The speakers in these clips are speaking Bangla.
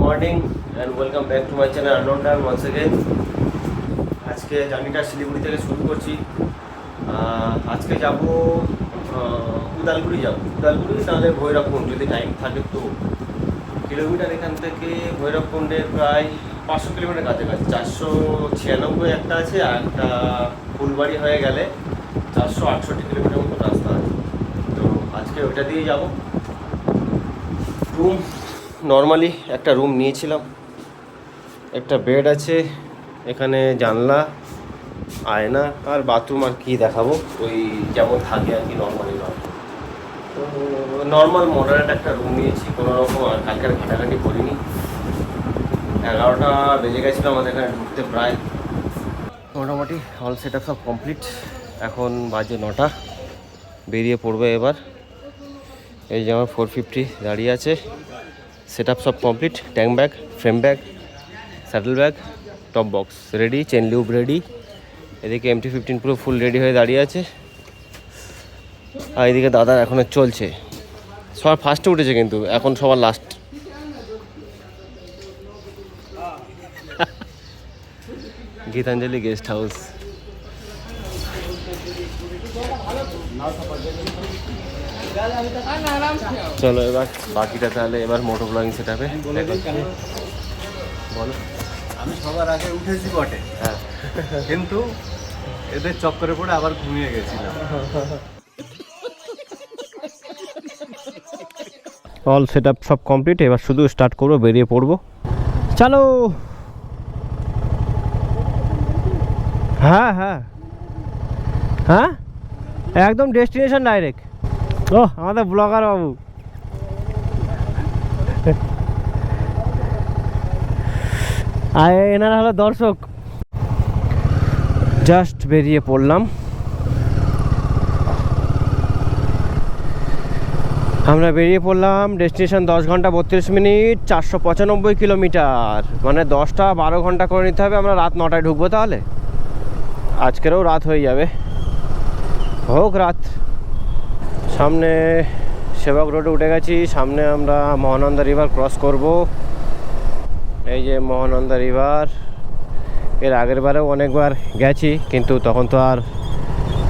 Morning and welcome back to my channel unknown time once again. আজকে জার্নিটা শিলিগুড়ি থেকে শুরু করছি। আজকে যাব উদালগুড়ি তাহলে ভৈরবকুণ্ড যদি টাইম থাকে তো। কিলোমিটার এখান থেকে ভৈরবকুণ্ডের প্রায় 500 কিলোমিটার কাছাকাছি, 496 একটা আছে, আর একটা ফুলবাড়ি হয়ে গেলে 468 কিলোমিটার মতো রাস্তা আছে। তো আজকে ওইটা দিয়ে যাব। রুম নর্মালি একটা রুম নিয়েছিলাম, একটা বেড আছে, এখানে জানলা, আয়না আর বাথরুম, আর কি দেখাবো, ওই যেমন থাকে আর কি নর্মালি নয়। তো নর্মাল মডারেট একটা রুম নিয়েছি, কোনো রকম আর কালকের ঘাটাঘাটি করিনি। 11টা বেজে গেছিলো আমাদের এখানে ঢুকতে, প্রায় মোটামুটি অল সেট আপ সব কমপ্লিট। এখন বাজে 9টা, বেরিয়ে পড়বে এবার। এই যে আমার 450 দাঁড়িয়ে আছে, সেট আপ সব complete, tank bag, frame bag, saddle bag, top box ready, chain lube ready. এদিকে MT-15 পুরো ফুল রেডি হয়ে দাঁড়িয়ে আছে। আর এদিকে দাদার এখনও চলছে, সবার ফার্স্টে উঠেছে কিন্তু এখন সবার লাস্ট। Gitanjali guest house. চলো এবার বাকিটা তাহলে এবার মোটো ব্লগিং সেট আপে বলো। আমি সবার আগে উঠেছি বটে, হ্যাঁ, কিন্তু এদের চক্করে পড়ে আবার ঘুমিয়ে গেছিলাম। অল সেট আপ সব কমপ্লিট, এবার শুধু স্টার্ট করবো, বেরিয়ে পড়বো। চলো। হ্যাঁ হ্যাঁ হ্যাঁ, একদম ডেস্টিনেশন ডাইরেক্ট। ও আমাদের ব্লগার বাবু। আর এনারা হলো দর্শক। জাস্ট বেরিয়ে পড়লাম। আমরা বেরিয়ে পড়লাম, ডেস্টিনেশন 10 ঘন্টা 32 মিনিট, 495 কিলোমিটার, মানে 10টা 12 ঘন্টা করে নিতে হবে। আমরা রাত 9টায় ঢুকবো, তাহলে আজকেরও রাত হয়ে যাবে, হোক রাত। সামনে সেবক রোডে উঠে গেছি, সামনে আমরা মহানন্দা রিভার ক্রস করব। এই যে মহানন্দা রিভার, এর আগের বারেও অনেকবার গেছি, কিন্তু তখন তো আর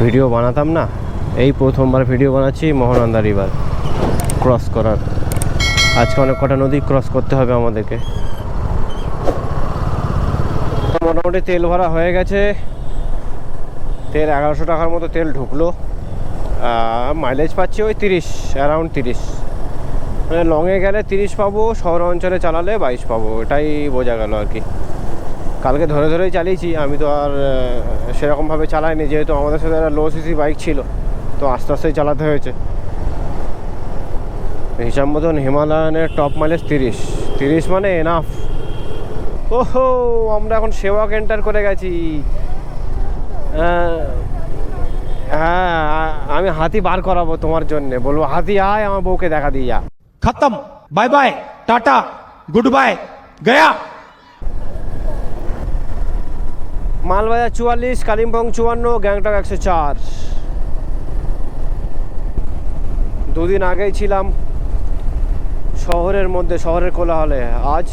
ভিডিও বানাতাম না। এই প্রথমবার ভিডিও বানাচ্ছি মহানন্দা রিভার ক্রস করার। আজকে অনেক কটা নদী ক্রস করতে হবে আমাদেরকে। মোটামুটি তেল ভরা হয়ে গেছে, তেল 1100 টাকার মতো তেল ঢুকলো। মাইলেজ পাচ্ছি ওই 30, অ্যারাউন্ড 30, মানে লংয়ে গেলে 30 পাবো, শহর অঞ্চলে চালালে 22 পাবো, এটাই বোঝা গেল আর কি। কালকে ধরে ধরেই চালিয়েছি, আমি তো আর সেরকমভাবে চালাইনি, যেহেতু আমাদের সাথে একটা লো সিসি বাইক ছিল, তো আস্তে আস্তেই চালাতে হয়েছে। হিসাব মতন হিমালয়ানের টপ মাইলেজ 30 মানে এনাফ। ওহো, আমরা এখন সেবক এন্টার করে গেছি। হ্যাঁ, আমি হাতি বার করাবো তোমার জন্য, বলবো হাতি আয়, আমার বউকে দেখা দিয়ে যা। खत्म, bye bye, tata, good bye, गया। মালবাজার 44, কালিম্পং 54, গ্যাংটক 104। দুদিন আগেই ছিলাম শহরের মধ্যে, শহরের কোলাহলে, আজ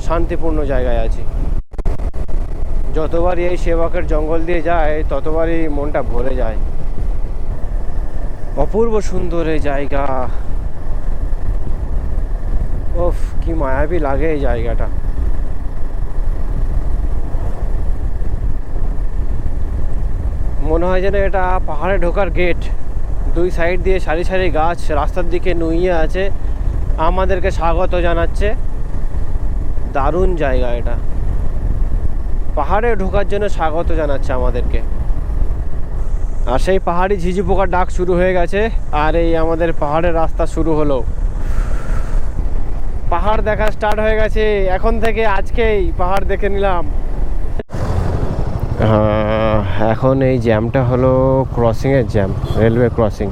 শান্তিপূর্ণ জায়গায় আছি। যতবারই এই সেবকের জঙ্গল দিয়ে যায়, ততবারই মনটা ভরে যায়। অপূর্ব সুন্দর এই জায়গা, ওফ কি মায়াবী লাগে এই জায়গাটা। মনে হয় যেন এটা পাহাড়ে ঢোকার গেট। দুই সাইড দিয়ে সারি সারি গাছ রাস্তার দিকে নুইয়ে আছে, আমাদেরকে স্বাগত জানাচ্ছে। দারুণ জায়গা এটা, পাহাড়ে ঢোকার জন্য স্বাগত জানাচ্ছে আমাদেরকে। আর সেই পাহাড়ি ঝিঝি পোকার ডাক শুরু হয়ে গেছে, আর এই আমাদের পাহাড়ের রাস্তা শুরু হলো। পাহাড় দেখা স্টার্ট হয়ে গেছে এখন থেকে, আজকেই পাহাড় দেখে নিলাম। এখন এই জ্যামটা হলো ক্রসিংয়ের জ্যাম, রেলওয়ে ক্রসিং।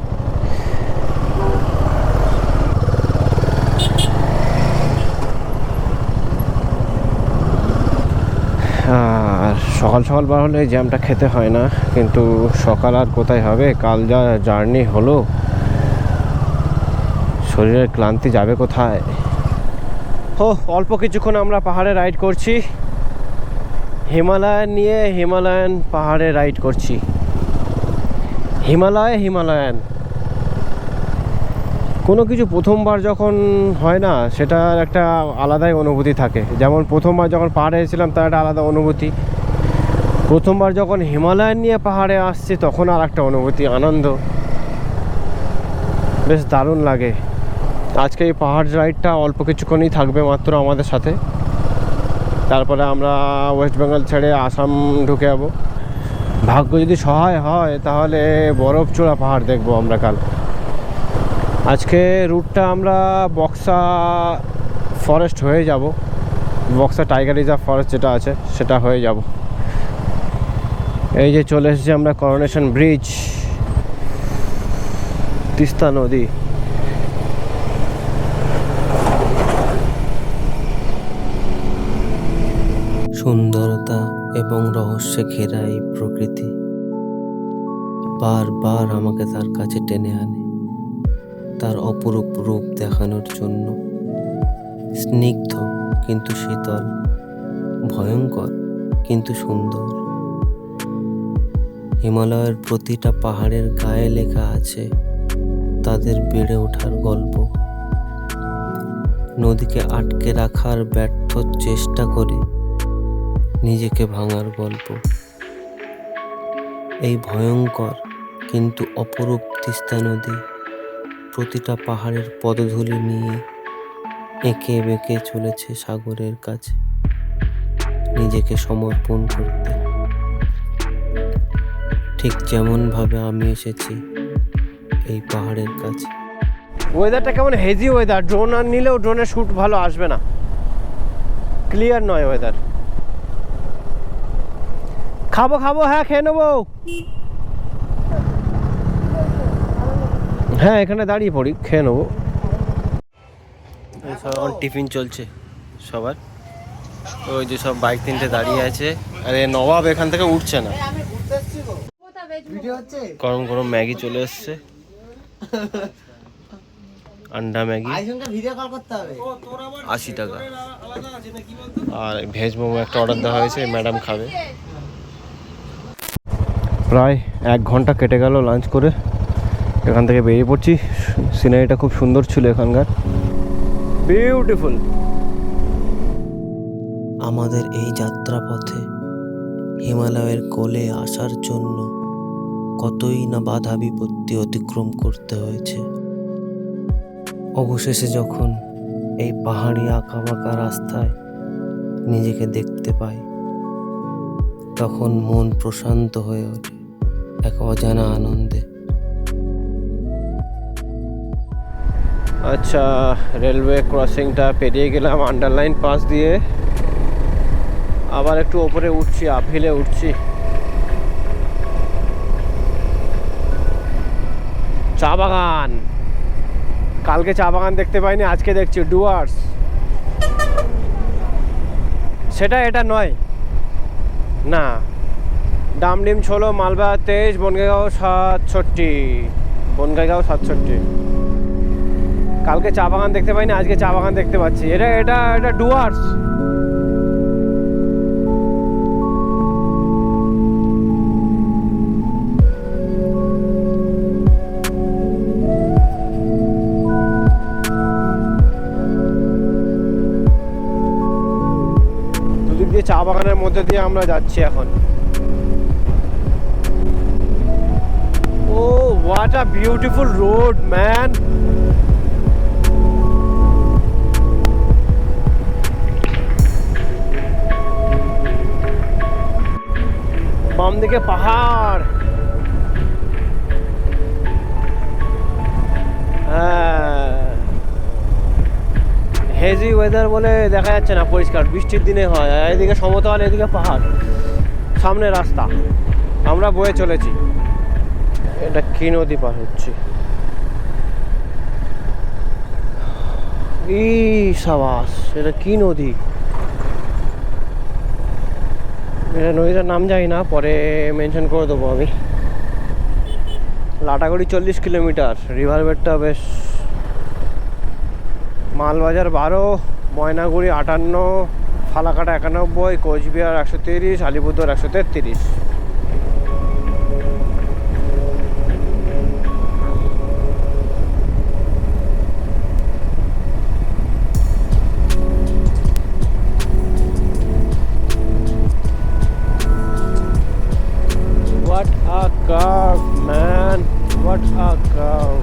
আর সকাল সকাল বার হলে এই জ্যামটা খেতে হয় না, কিন্তু সকাল আর কোথায় হবে, কাল যা জার্নি হলো, শরীরের ক্লান্তি যাবে কোথায়। ও অল্প কিছুক্ষণ আমরা পাহাড়ে রাইড করছি, হিমালয়ান পাহাড়ে রাইড করছি। হিমালয়ান কোনো কিছু প্রথমবার যখন হয় না, সেটার একটা আলাদাই অনুভূতি থাকে। যেমন প্রথমবার যখন পাহাড়ে এসেছিলাম তার একটা আলাদা অনুভূতি, প্রথমবার যখন হিমালয়ান নিয়ে পাহাড়ে আসছি তখন আর একটা অনুভূতি, আনন্দ, বেশ দারুণ লাগে। আজকে এই পাহাড় রাইডটা অল্প কিছুক্ষণই থাকবে মাত্র আমাদের সাথে, তারপরে আমরা ওয়েস্ট বেঙ্গল ছেড়ে আসাম ঢুকে যাবো। ভাগ্য যদি সহায় হয় তাহলে বরফ চূড়া পাহাড় দেখবো আমরা কাল। আজকে রুটটা আমরা বক্সা ফরেস্ট হয়ে যাব, বক্সা টাইগার রিজার্ভ ফরেস্ট যেটা আছে সেটা হয়ে যাব। এই যে চলে এসেছি আমরা করোনেশন ব্রিজ, তিস্তা নদী। সুন্দরতা এবং রহস্যে ঘেরা এই প্রকৃতি বারবার আমাকে তার কাছে টেনে আনে, তার অপরূপ রূপ দেখানোর জন্য। স্নিগ্ধ কিন্তু শীতল, ভয়ঙ্কর কিন্তু সুন্দর। হিমালয়ের প্রতিটা পাহাড়ের গায়ে লেখা আছে তাদের বেড়ে ওঠার গল্প, নদীকে আটকে রাখার ব্যর্থ চেষ্টা করে নিজেকে ভাঙার গল্প। এই ভয়ঙ্কর কিন্তু অপরূপ তিস্তা নদী প্রতিটা পাহাড়ের পদধূলি নিয়ে এঁকে বেঁকে চলেছে সাগরের কাছে নিজেকে সমর্পণ করতে, ঠিক যেমনভাবে আমি এসেছি এই পাহাড়ের কাছে। ওয়েদারটা কেমন হেজি ওয়েদার, ড্রোন আর নিলেও ড্রোনের শ্যুট ভালো আসবে না, ক্লিয়ার নয় ওয়েদার। খাবো হ্যাঁ খেয়ে নেবো, হ্যাঁ এখানে দাঁড়িয়ে পড়ি, খেয়ে নেবো। এখন টিফিন চলছে সবার, ওই যে সব বাইক তিনটে দাঁড়িয়ে আছে। আরে নবাব এখান থেকে উঠছে না। গরম গরম ম্যাগি চলে এসছে, আন্ডা ম্যাগি 80 টাকা। আর ভেজ মোমো একটা অর্ডার দেওয়া হয়েছে, ম্যাডাম খাবে। প্রায় 1 ঘন্টা কেটে গেল লাঞ্চ করে, এখান থেকে বেরিয়ে পড়ছি। সিনারিটা খুব সুন্দর ছিল এখানকার, বিউটিফুল। আমাদের এই যাত্রাপথে হিমালয়ের কোলে আসার জন্য কতই না বাধা বিপত্তি অতিক্রম করতে হয়েছে। অবশেষে যখন এই পাহাড়ি আঁকাবাঁকা রাস্তায় নিজেকে দেখতে পাই, তখন মন প্রশান্ত হয়ে ওঠে এক অজানা আনন্দে। আচ্ছা, রেলওয়ে ক্রসিংটা পেরিয়ে গেলাম আন্ডারলাইন পাস দিয়ে, আবার একটু ওপরে উঠছি, আপহিলে উঠছি। চা বাগান, কালকে চা বাগান দেখতে পাইনি, আজকে দেখছি ডুয়ার্স। সেটা এটা নয় না, ডামডিম 16, মালবা 23, বনগাঁও 67। কালকে চা বাগান দেখতে পাইনি, আজকে চা বাগান দেখতে পাচ্ছি। এটা ডুয়ার্স। দুদিক দিয়ে চা বাগানের মধ্যে দিয়ে আমরা যাচ্ছি এখন। Oh what a beautiful road man. বাম দিকে পাহাড়, হ্যাঁ হেজি ওয়েদার বলে দেখা যাচ্ছে না পরিষ্কার, বৃষ্টির দিনে হয়। এদিকে সমতল, এদিকে পাহাড়, সামনে রাস্তা, আমরা বয়ে চলেছি। এটা কি নদী পার হচ্ছে? সাবাস, এটা কি নদী? এটা নদীটার নাম জানি না, পরে মেনশন করে দেবো আমি। লাটাগুড়ি 40 কিলোমিটার, রিভার বেডটা বেশ, Malbazar 12, Maynaguri 58, Falakata 91, Cooch Behar 130, Alipurduar 133। What a curve, man! What a curve!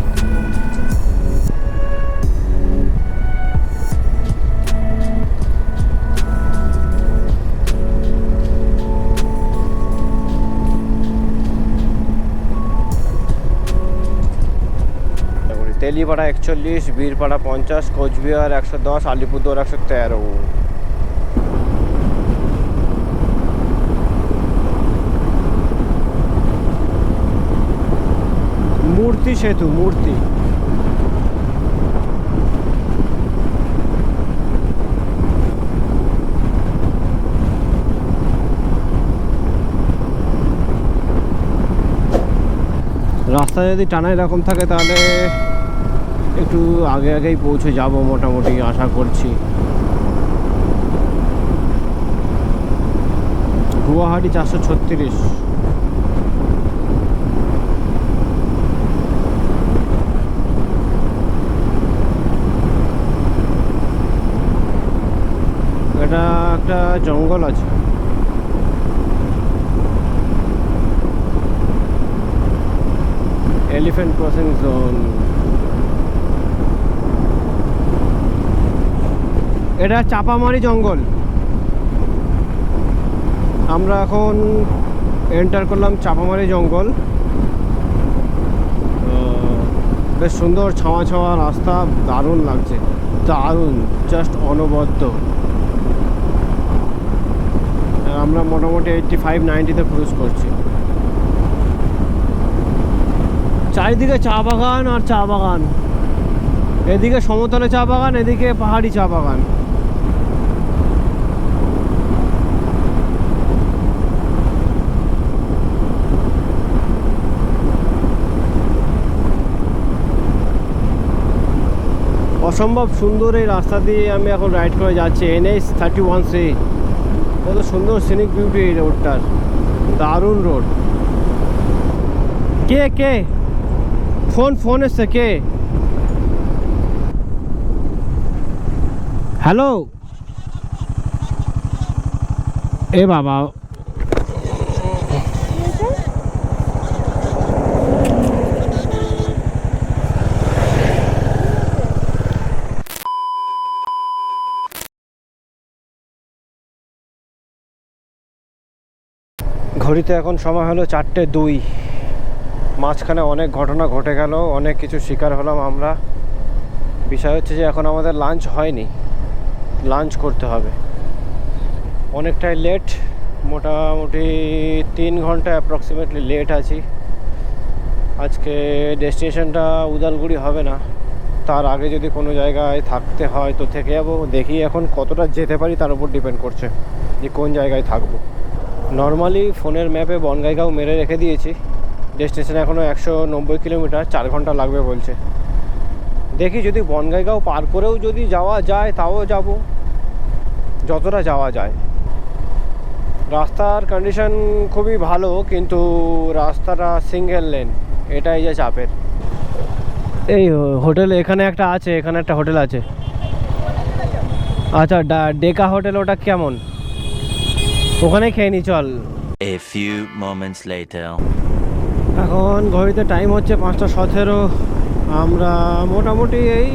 Telipara 41, Birpara 50, Cooch Behar 110, Alipurduar 113। মূর্তি সেতু, মূর্তি। রাস্তা যদি টানা এরকম থাকে তাহলে একটু আগে আগেই পৌঁছে যাব মোটামুটি, আশা করছি। গুয়াহাটি 436। এটা একটা জঙ্গল আছে। Elephant crossing zone. এটা চাপামারি জঙ্গল। আমরা এখন এন্টার করলাম চাপামারি জঙ্গল। বেশ সুন্দর ছাওয়া ছাওয়া রাস্তা, দারুণ লাগছে, দারুণ, জাস্ট অনবদ্য। আমরা মোটামুটি 85-90-তে ক্রুজ করছি। চারিদিকে চা বাগান আর চা বাগান, এদিকে সমতলে চা বাগান, এদিকে পাহাড়ি চা বাগান। অসম্ভব সুন্দর এই রাস্তা দিয়ে আমি এখন রাইড করে যাচ্ছি। NH 31C, কত সুন্দর সিনিক বিউটি এই রোডটার, দারুণ রোড। কে কে ফোন এসছে? কে? হ্যালো, এ বাবা, ঘড়িতে এখন সময় হলো 4:02। মাঝখানে অনেক ঘটনা ঘটে গেল, অনেক কিছু শিকার হলাম আমরা। বিষয় হচ্ছে যে এখন আমাদের লাঞ্চ হয়নি, লাঞ্চ করতে হবে। অনেকটাই লেট, মোটামুটি 3 ঘন্টা অ্যাপ্রক্সিমেটলি লেট আছি। আজকে ডেস্টিনেশনটা উদালগুড়ি হবে না, তার আগে যদি কোনো জায়গায় থাকতে হয় তো থেকে যাবো। দেখি এখন কতটা যেতে পারি তার উপর ডিপেন্ড করছে যে কোন জায়গায় থাকবো। নর্মালি ফোনের ম্যাপে বনগাইগাঁও মেরে রেখে দিয়েছি। ডেস্টিনেশন এখনও 190 কিলোমিটার, 4 ঘন্টা লাগবে বলছে। দেখি যদি বনগাইগাঁও পার করেও যদি যাওয়া যায় তাও যাব, যতটা যাওয়া যায়। রাস্তার কন্ডিশন খুবই ভালো, কিন্তু রাস্তাটা সিঙ্গেল লেন, এটাই যে চাপের। এই হোটেল এখানে একটা আছে, এখানে একটা হোটেল আছে। আচ্ছা, ডেকা হোটেল, ওটা কেমন? ওখানে খেয়ে নি, চল। A few moments later. এখন ঘড়িতে টাইম হচ্ছে 5:17। আমরা মোটামুটি এই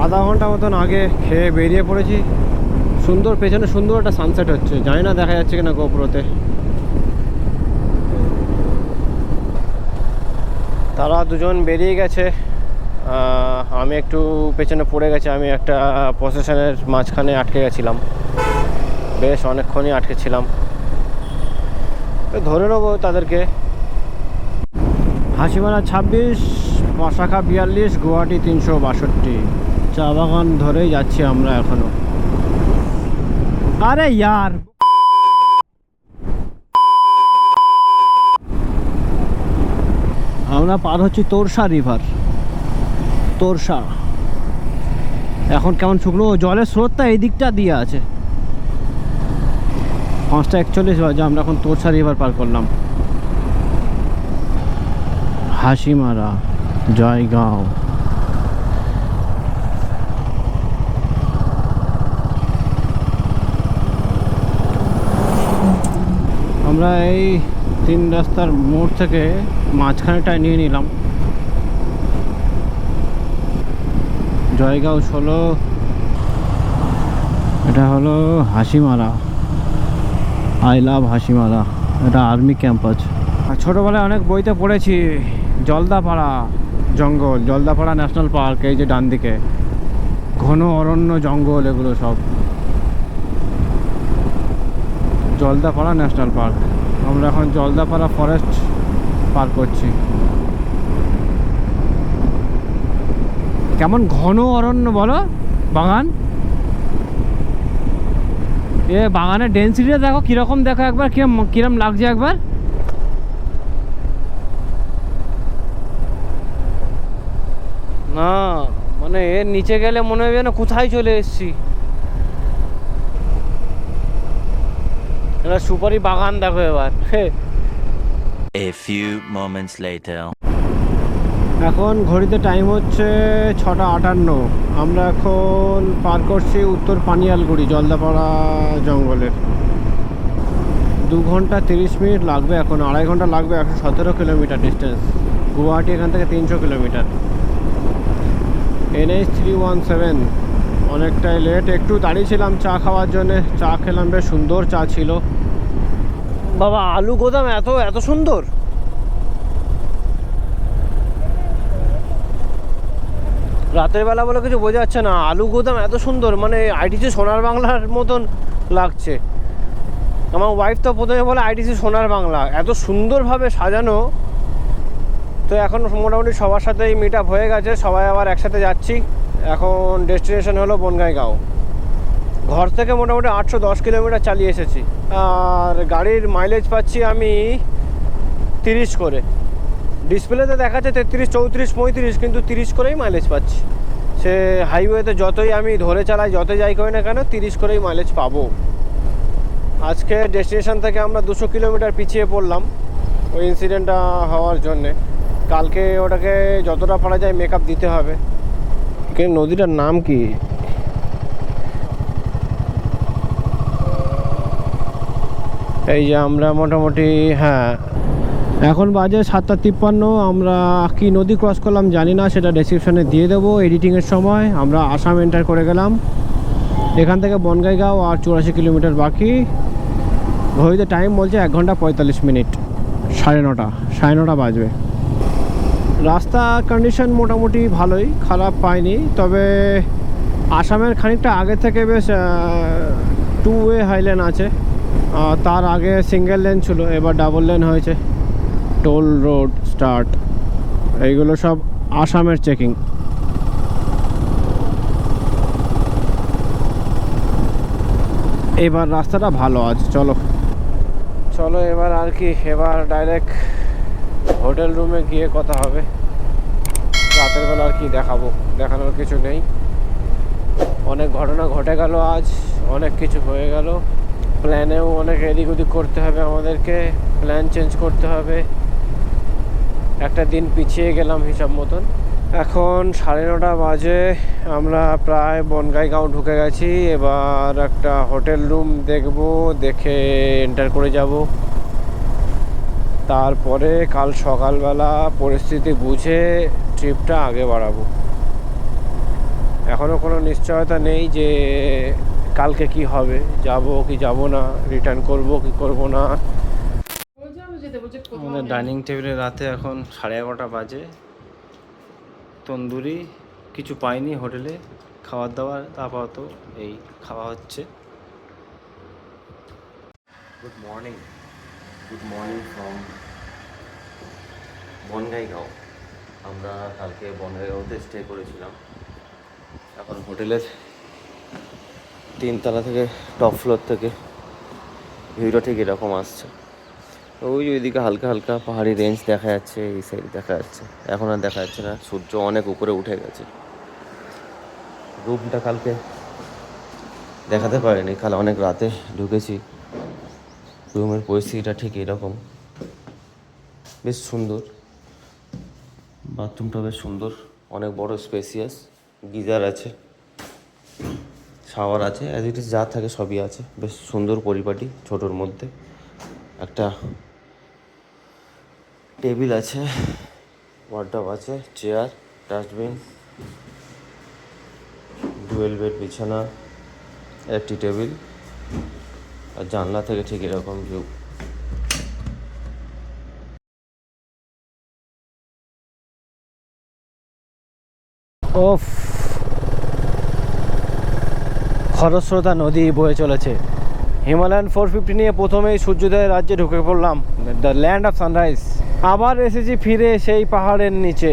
আধা ঘন্টা মতন আগে খেয়ে বেরিয়ে পড়েছি। সুন্দর, পেছনে সুন্দর একটা সানসেট হচ্ছে, জানি না দেখা যাচ্ছে কিনা গোপ্রোতে। তারা দুজন বেরিয়ে গেছে, আমি একটু পেছনে পড়ে গেছি। আমি একটা প্রসেশনের মাঝখানে আটকে গেছিলাম, বেশ অনেকক্ষণই আটকে ছিলাম। ধরে নেবো তাদেরকে। হাসিমারা 26, পাশাখা 42, গুয়াহাটি 362। চা বাগান ধরেই যাচ্ছি আমরা এখনো। আরে ইয়ার, আমরা পার হচ্ছি তোরসা রিভার। তোরসা এখন কেমন শুকনো, জলের স্রোতটা এই দিকটা দিয়ে আছে। 5:41 বাজে, আমরা এখন তোরসা রিভার পার করলাম। হাসিমারা, জয়গাঁও। আমরা এই 3 রাস্তার মোড় থেকে মাঝখানেটায় নিয়ে নিলাম। জয়গাঁও 16, এটা হলো হাসিমারা, আই লাভ হাসিমারা। এটা আর্মি ক্যাম্প আছে। আর ছোটোবেলায় অনেক বইতে পড়েছি, জলদাপাড়া জঙ্গল, জলদাপাড়া ন্যাশনাল পার্ক, এই যে ডান দিকে ঘন অরণ্য জঙ্গল, এগুলো সব জলদাপাড়া ন্যাশনাল পার্ক। আমরা এখন জলদাপাড়া ফরেস্ট পার করছি। কেমন ঘন অরণ্য বলো, বাগান। এ বাগানের ডেন্সিটিটা দেখো কীরকম, দেখো একবার কিরম লাগছে একবার। না মানে এর নিচে গেলে মনে হবে না কোথায় চলে এসেছি। এটা সুপারি বাগান দেখো এবার। A few moments later. এখন ঘড়িতে টাইম হচ্ছে 6:58। আমরা এখন পার করছি উত্তর পানিয়ালগুড়ি, জলদাপাড়া জঙ্গলের। 2 ঘন্টা 30 মিনিট লাগবে, এখন 2.5 ঘন্টা লাগবে। 117 কিলোমিটার ডিস্টেন্স। গুয়াহাটি এখান থেকে 300 কিলোমিটার। NH 317। অনেকটাই লেট, একটু দাঁড়িয়েছিলাম চা খাওয়ার জন্যে। চা খেলাম, বেশ সুন্দর চা ছিল। বাবা আলু গোদাম এত এত সুন্দর। রাতের বেলা বলে কিছু বোঝা যাচ্ছে না, আলু গোদাম এত সুন্দর, মানে আইটিসি সোনার বাংলার মতন লাগছে। আমার ওয়াইফ তো প্রথমে বলে আইটিসি সোনার বাংলা, এত সুন্দরভাবে সাজানো। তো এখন মোটামুটি সবার সাথেই মিট আপ হয়ে গেছে, সবাই আবার একসাথে যাচ্ছি। এখন ডেস্টিনেশন হলো বনগাঁইগাঁও। ঘর থেকে মোটামুটি 810 কিলোমিটার চালিয়ে এসেছি, আর গাড়ির মাইলেজ পাচ্ছি আমি 30 করে। ডিসপ্লেতে দেখাচ্ছে 33, 34, 35, কিন্তু 30 করেই মাইলেজ পাচ্ছি। সে হাইওয়েতে যতই আমি ধরে চালাই, যতই যাই করি না কেন, 30 করেই মাইলেজ পাবো। আজকে ডেস্টিনেশন থেকে আমরা 200 কিলোমিটার পিছিয়ে পড়লাম ওই ইনসিডেন্টটা হওয়ার জন্যে। কালকে ওটাকে যতটা পারা যায় মেকআপ দিতে হবে। কিন্তু নদীটার নাম কি? এই যে আমরা মোটামুটি, হ্যাঁ এখন বাজে 7:53। আমরা কি নদী ক্রস করলাম জানি না, সেটা ডেসক্রিপশানে দিয়ে দেবো এডিটিংয়ের সময়। আমরা আসাম এন্টার করে গেলাম। এখান থেকে বনগাঁইগাঁও আর 84 কিলোমিটার বাকি। ঘড়িতে টাইম বলছে 1 ঘন্টা 45 মিনিট। 9:30 বাজবে। রাস্তা কন্ডিশন মোটামুটি ভালোই, খারাপ পাইনি। তবে আসামের খানিকটা আগে থেকে বেশ 2-ওয়ে হাইলেন আছে। তার আগে সিঙ্গেল লেন ছিল, এবার ডাবল লেন হয়েছে। টোল রোড স্টার্ট, এইগুলো সব আসামের চেকিং। এবার রাস্তাটা ভালো আছে। চলো চলো এবার আর কি, এবার ডাইরেক্ট হোটেল রুমে গিয়ে কথা হবে। রাতের বেলা আর কি দেখাবো, দেখানোর কিছু নেই। অনেক ঘটনা ঘটে গেল আজ, অনেক কিছু হয়ে গেল। প্ল্যানেও অনেক এদিক ওদিক করতে হবে আমাদেরকে, প্ল্যান চেঞ্জ করতে হবে। একটা দিন পিছিয়ে গেলাম হিসাব মতন। এখন 9:30 বাজে, আমরা প্রায় বনগাঁইগাঁও ঢুকে গেছি। এবার একটা হোটেল রুম দেখব, দেখে এন্টার করে যাব। তারপরে কাল সকালবেলা পরিস্থিতি বুঝে ট্রিপটা আগে বাড়াবো। এখনও কোনো নিশ্চয়তা নেই যে কালকে কি হবে, যাব কি যাব না, রিটার্ন করব কি করব না। আমাদের ডাইনিং টেবিলে রাতে এখন 11:30 বাজে। তন্দুরি কিছু পাইনি হোটেলে, খাবার দাবার আপাতত এই খাওয়া হচ্ছে। Good morning from Bongaigaon. আমরা কালকে বনগাঁইগাঁওতে স্টে করেছিলাম। এখন হোটেলের 3 তলা থেকে, টপ ফ্লোর থেকে ভিউটা ঠিক এরকম আসছে। ওই ওইদিকে হালকা হালকা পাহাড়ি রেঞ্জ দেখা যাচ্ছে, এই সাইড দেখা যাচ্ছে। এখন আর দেখা যাচ্ছে না, সূর্য অনেক উপরে উঠে গেছে। রুমটা কালকে দেখাতে পারিনি, কাল অনেক রাতে ঢুকেছি। রুমের পরিস্থিতিটা ঠিক এরকম, বেশ সুন্দর। বাথরুমটা বেশ সুন্দর, অনেক বড় স্পেসিয়াস, গিজার আছে, শাওয়ার আছে, অ্যাজ ইট ইজ যা থাকে সবই আছে। বেশ সুন্দর পরিপাটি, ছোটোর মধ্যে। একটা টেবিল আছে, ওয়ার্ডরোব আছে, চেয়ার, ডাস্টবিন, ডুয়েল বেড বিছানা, একটি টেবিল, আর জানলা থেকে ঠিক এরকম ভিউ। ওফ, খরস্রোতা নদী বয়ে চলেছে। হিমালয়ান 450 নিয়ে প্রথমেই সূর্যোদয়ের রাজ্যে ঢুকে পড়লাম, দ্য ল্যান্ড অফ সানরাইজ। আবার এসেছি ফিরে সেই পাহাড়ের নিচে।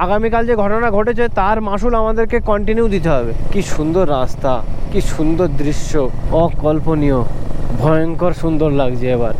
আগামীকাল যে ঘটনা ঘটেছে তার মাসুল আমাদেরকে কন্টিনিউ দিতে হবে। কি সুন্দর রাস্তা, কি সুন্দর দৃশ্য, অকল্পনীয়, ভয়ঙ্কর সুন্দর লাগছে এবার।